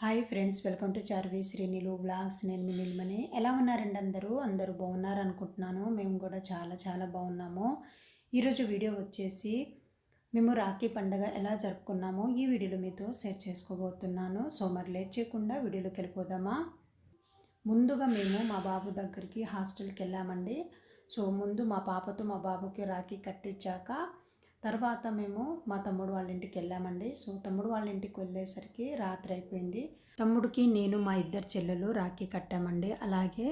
Hi friends, welcome to Charvi Srinilu blogs. నేను మీ నిల్మని. ఎలా ఉన్నారండి? అందరూ బాగున్నారు అనుకుంటున్నాను. మేము కూడా చాలా బాగున్నాము. ఈరోజు వీడియో వచ్చేసి మేము రాఖీ పండుగ ఎలా జరుపుకున్నామో ఈ వీడియోలో మీతో షేర్ చేసుకోబోతున్నాను. సో మరి లేట్ చేయకుండా వీడియోలోకి వెళ్ళిపోదామా. ముందుగా మేము మా బాబు దగ్గరికి హాస్టల్కి వెళ్ళామండి. సో ముందు మా పాపతో మా బాబుకి రాఖీ కట్టించాక తర్వాత మేము మా తమ్ముడు వాళ్ళ ఇంటికి వెళ్ళామండి. సో తమ్ముడు వాళ్ళ ఇంటికి వెళ్ళేసరికి రాత్రి అయిపోయింది. తమ్ముడికి నేను మా ఇద్దరు చెల్లెలు రాఖీ కట్టామండి. అలాగే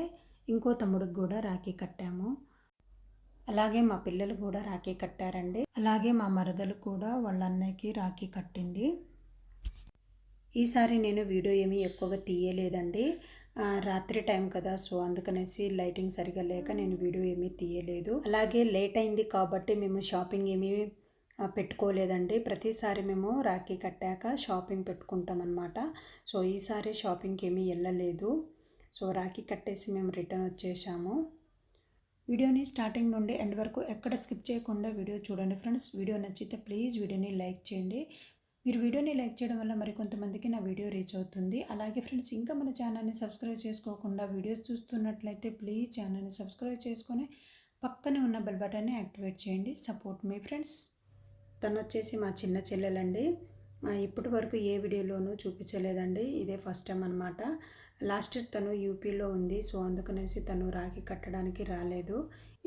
ఇంకో తమ్ముడికి కూడా రాఖీ కట్టాము. అలాగే మా పిల్లలు కూడా రాఖీ కట్టారండి. అలాగే మా మరదలు కూడా వాళ్ళ అన్నయ్యకి రాఖీ కట్టింది. ఈసారి నేను వీడియో ఏమీ ఎక్కువగా తీయలేదండి. రాత్రి టైం కదా, సో అందుకనేసి లైటింగ్ సరిగా లేక నేను వీడియో ఏమీ తీయలేదు. అలాగే లేట్ అయింది కాబట్టి మేము షాపింగ్ ఏమీ పెట్టుకోలేదండి. ప్రతిసారి మేము రాఖీ కట్టాక షాపింగ్ పెట్టుకుంటాం అన్నమాట. సో ఈసారి షాపింగ్కి ఏమీ వెళ్ళలేదు. సో రాఖీ కట్టేసి మేము రిటర్న్ వచ్చేసాము. వీడియోని స్టార్టింగ్ నుండి ఎండ్ వరకు ఎక్కడ స్కిప్ చేయకుండా వీడియో చూడండి ఫ్రెండ్స్. వీడియో నచ్చితే ప్లీజ్ వీడియోని లైక్ చేయండి. మీరు వీడియోని లైక్ చేయడం వల్ల మరికొంతమందికి నా వీడియో రీచ్ అవుతుంది. అలాగే ఫ్రెండ్స్, ఇంకా మన ఛానల్ని సబ్స్క్రైబ్ చేసుకోకుండా వీడియోస్ చూస్తున్నట్లయితే ప్లీజ్ ఛానల్ని సబ్స్క్రైబ్ చేసుకొని పక్కనే ఉన్న బెల్ బటన్ని యాక్టివేట్ చేయండి. సపోర్ట్ మీ ఫ్రెండ్స్. తను వచ్చేసి మా చిన్న చెల్లెలండి. ఇప్పటి వరకు ఏ వీడియోలోనూ చూపించలేదండి, ఇదే ఫస్ట్ టైం అనమాట. లాస్ట్ ఇయర్ తను యూపీలో ఉంది. సో అందుకనేసి తను రాఖీ కట్టడానికి రాలేదు.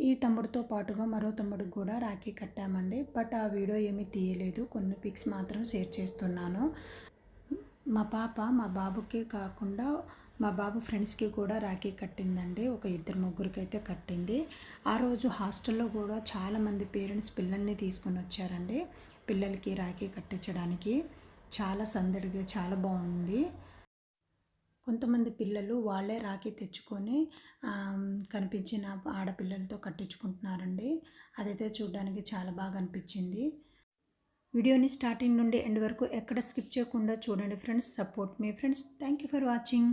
ఈ తమ్ముడితో పాటుగా మరో తమ్ముడికి కూడా రాఖీ కట్టామండి. బట్ ఆ వీడియో ఏమీ తీయలేదు, కొన్ని పిక్స్ మాత్రం షేర్ చేస్తున్నాను. మా పాప మా బాబుకి కాకుండా మా బాబు ఫ్రెండ్స్కి కూడా రాఖీ కట్టిందండి. ఒక ఇద్దరు ముగ్గురికి అయితే కట్టింది. ఆ రోజు హాస్టల్లో కూడా చాలామంది పేరెంట్స్ పిల్లల్ని తీసుకొని వచ్చారండి. పిల్లలకి రాఖీ కట్టించడానికి చాలా సందడిగా చాలా బాగుంది. కొంతమంది పిల్లలు వాళ్ళే రాఖీ తెచ్చుకొని కనిపించిన ఆడపిల్లలతో కట్టించుకుంటున్నారండి. అదైతే చూడడానికి చాలా బాగా అనిపించింది. వీడియోని స్టార్టింగ్ నుండి ఎండ్ వరకు ఎక్కడ స్కిప్ చేయకుండా చూడండి friends. Support me friends. Thank you for watching.